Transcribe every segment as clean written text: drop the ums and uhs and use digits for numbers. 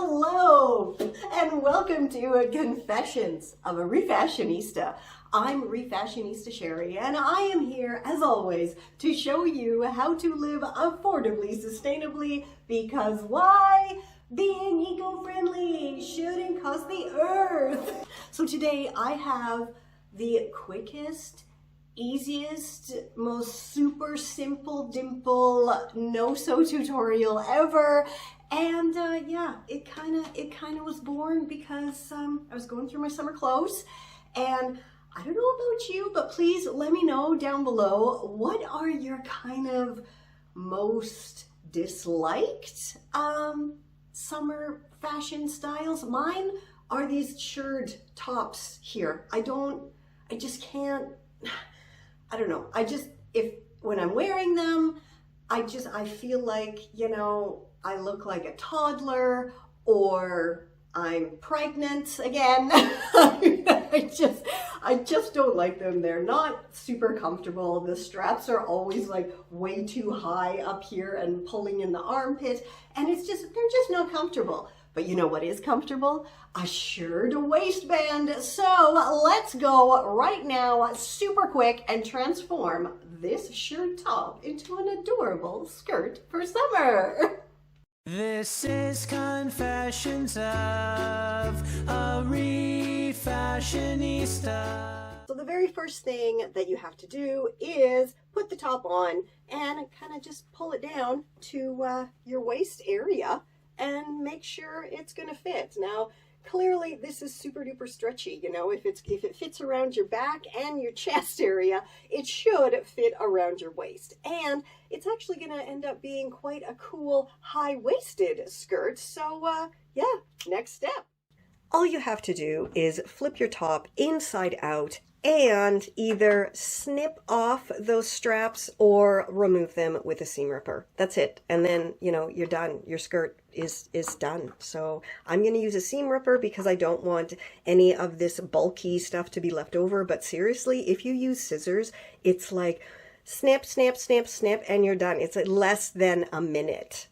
Hello, and welcome to Confessions of a Refashionista. I'm Refashionista Sherry, and I am here, as always, to show you how to live affordably, sustainably, because why? Being eco-friendly shouldn't cost the earth. So today I have the quickest, easiest, most super simple dimple no-sew tutorial ever. And yeah, it kind of was born because I was going through my summer clothes, and I don't know about you, but please let me know down below, what are your kind of most disliked summer fashion styles? Mine are these shirred tops here. I just can't, I don't know. When I'm wearing them, I feel like, you know, I look like a toddler, or I'm pregnant again. I just don't like them. They're not super comfortable. The straps are always like way too high up here and pulling in the armpit, and they're just not comfortable. But you know what is comfortable? A shirred waistband. So let's go right now, super quick, and transform this shirred top into an adorable skirt for summer. This is Confessions of a Refashionista. So the very first thing that you have to do is put the top on and kind of just pull it down to your waist area and make sure it's going to fit. Now, clearly this is super duper stretchy. You know, if it fits around your back and your chest area, it should fit around your waist. And it's actually going to end up being quite a cool high-waisted skirt. So yeah, next step. All you have to do is flip your top inside out and either snip off those straps or remove them with a seam ripper. That's it. And then, you know, you're done. Your skirt is done. So I'm going to use a seam ripper because I don't want any of this bulky stuff to be left over. But seriously, if you use scissors, it's like snip, snip, snip, snip, and you're done. It's less than a minute.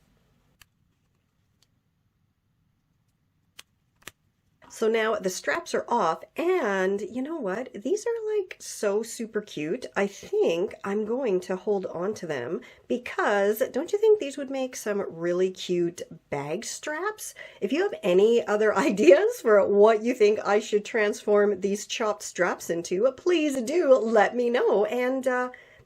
So now the straps are off, and you know what? These are like so super cute. I think I'm going to hold on to them because don't you think these would make some really cute bag straps? If you have any other ideas for what you think I should transform these chopped straps into, please do let me know, and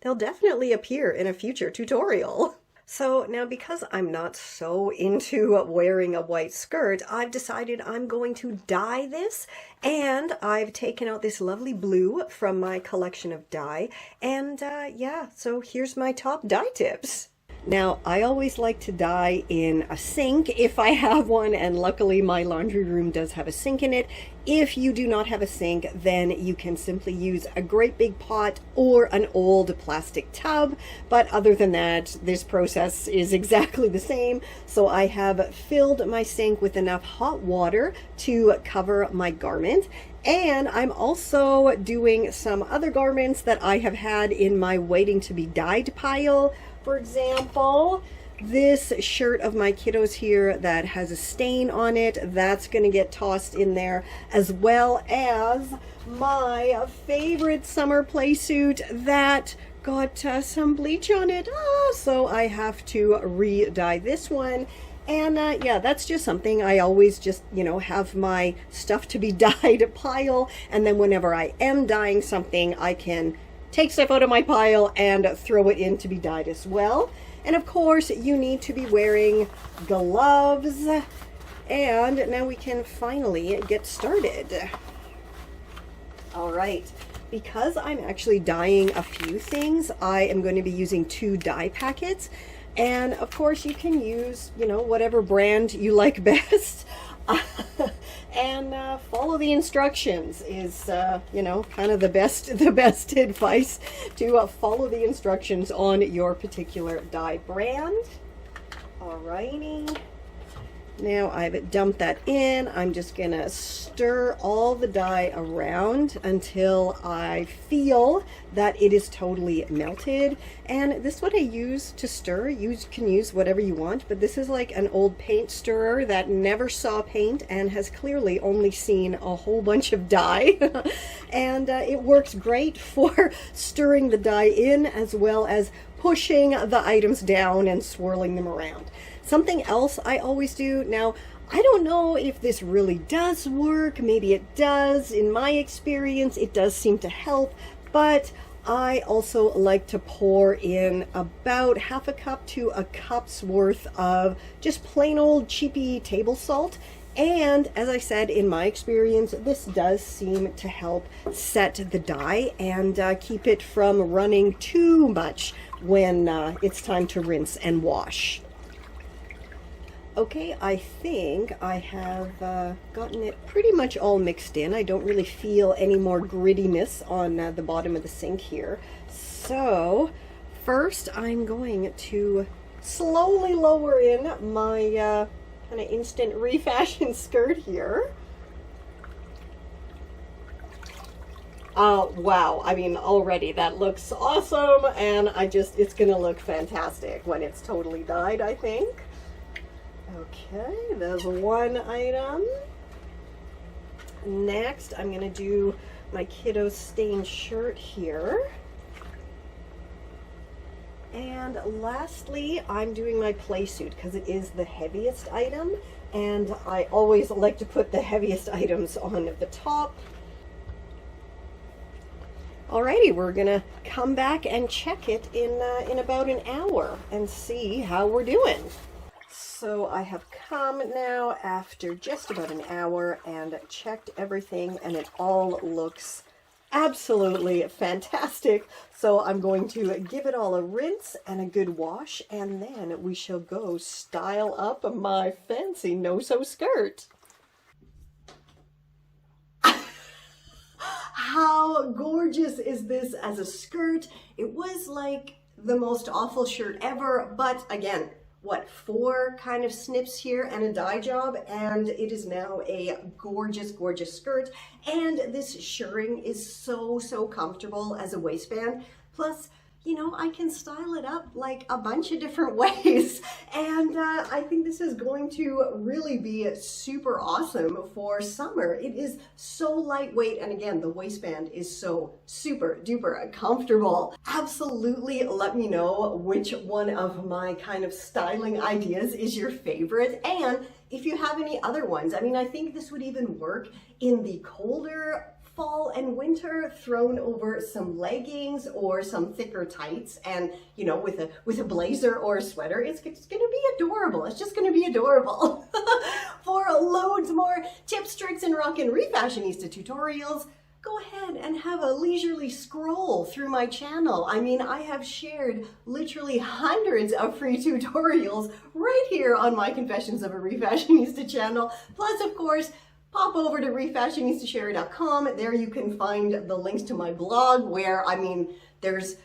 they'll definitely appear in a future tutorial. So now, because I'm not so into wearing a white skirt, I've decided I'm going to dye this, and I've taken out this lovely blue from my collection of dye, and yeah, so here's my top dye tips. Now, I always like to dye in a sink if I have one, and luckily my laundry room does have a sink in it. If you do not have a sink, then you can simply use a great big pot or an old plastic tub. But other than that, this process is exactly the same. So I have filled my sink with enough hot water to cover my garment. And I'm also doing some other garments that I have had in my waiting to be dyed pile. For example, this shirt of my kiddos here that has a stain on it, that's going to get tossed in there, as well as my favorite summer play suit that got some bleach on it. So I have to re-dye this one. And yeah, that's just something I always just, you know, have my stuff to be dyed pile. And then whenever I am dyeing something, I can take stuff out of my pile and throw it in to be dyed as well. And of course, you need to be wearing gloves. And now we can finally get started. All right. Because I'm actually dyeing a few things, I am going to be using 2 dye packets. And of course, you can use, you know, whatever brand you like best. And follow the instructions is, you know, kind of the best advice, to follow the instructions on your particular dye brand. Alrighty. Now I've dumped that in. I'm just gonna stir all the dye around until I feel that it is totally melted. And this is what I use to stir. You can use whatever you want, but this is like an old paint stirrer that never saw paint and has clearly only seen a whole bunch of dye. And it works great for stirring the dye in as well as pushing the items down and swirling them around. Something else I always do, now I don't know if this really does work, maybe it does. In my experience, it does seem to help, but I also like to pour in about half a cup to a cup's worth of just plain old cheapy table salt. And as I said, in my experience, this does seem to help set the dye and keep it from running too much when it's time to rinse and wash. Okay, I think I have gotten it pretty much all mixed in. I don't really feel any more grittiness on the bottom of the sink here. So first I'm going to slowly lower in my kind of instant refashion skirt here. Wow, I mean, already that looks awesome, and it's gonna look fantastic when it's totally dyed, I think. Okay, there's one item. Next, I'm gonna do my kiddo stained shirt here. And lastly, I'm doing my play suit because it is the heaviest item, and I always like to put the heaviest items on the top. Alrighty, we're gonna come back and check it in about an hour and see how we're doing. So I have come now after just about an hour and checked everything, and it all looks absolutely fantastic. So I'm going to give it all a rinse and a good wash, and then we shall go style up my fancy no-sew skirt. How gorgeous is this as a skirt? It was like the most awful shirt ever, but again, what, 4 kind of snips here and a dye job, and it is now a gorgeous, gorgeous skirt. And this shirring is so, so comfortable as a waistband. Plus, you know, I can style it up like a bunch of different ways. And I think this is going to really be super awesome for summer. It is so lightweight. And again, the waistband is so super duper comfortable. Absolutely let me know which one of my kind of styling ideas is your favorite. And if you have any other ones, I mean, I think this would even work in the colder fall and winter, thrown over some leggings or some thicker tights, and you know, with a blazer or a sweater. It's gonna be adorable. It's just gonna be adorable. For loads more tips, tricks, and rockin' refashionista tutorials, go ahead and have a leisurely scroll through my channel. I mean, I have shared literally hundreds of free tutorials right here on my Confessions of a Refashionista channel. Plus, of course, pop over to refashionistasherry.com. There you can find the links to my blog, where, I mean, there's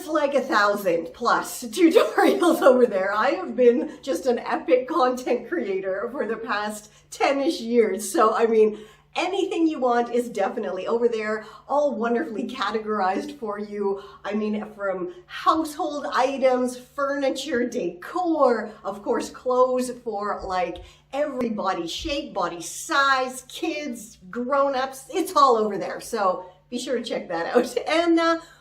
like 1,000 plus tutorials over there. I have been just an epic content creator for the past 10-ish years. So, I mean, anything you want is definitely over there, all wonderfully categorized for you. I mean, from household items, furniture, decor, of course, clothes for like every body shape, body size, kids, grown-ups, it's all over there. So be sure to check that out. And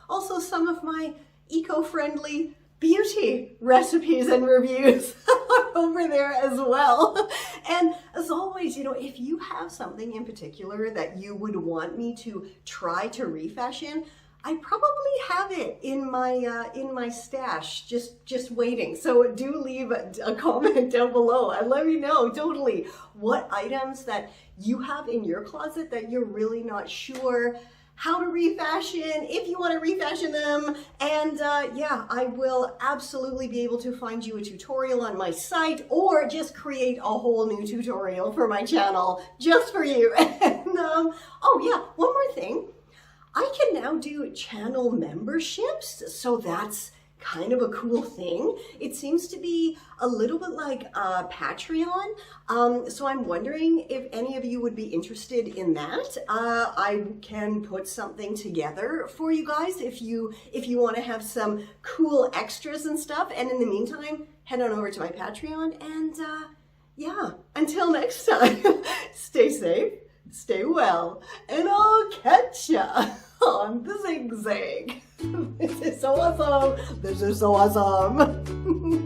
also some of my eco-friendly beauty recipes and reviews are over there as well. And as always, you know, if you have something in particular that you would want me to try to refashion, I probably have it in my stash, just waiting. So do leave a comment down below and let me know totally what items that you have in your closet that you're really not sure how to refashion, if you want to refashion them. And yeah, I will absolutely be able to find you a tutorial on my site, or just create a whole new tutorial for my channel just for you. And oh yeah, one more thing. I can now do channel memberships, so that's kind of a cool thing. It seems to be a little bit like Patreon. So I'm wondering if any of you would be interested in that. I can put something together for you guys if you want to have some cool extras and stuff. And in the meantime, head on over to my Patreon and yeah, until next time, stay safe, stay well, and I'll catch ya on the zigzag. This is so awesome. This is so awesome.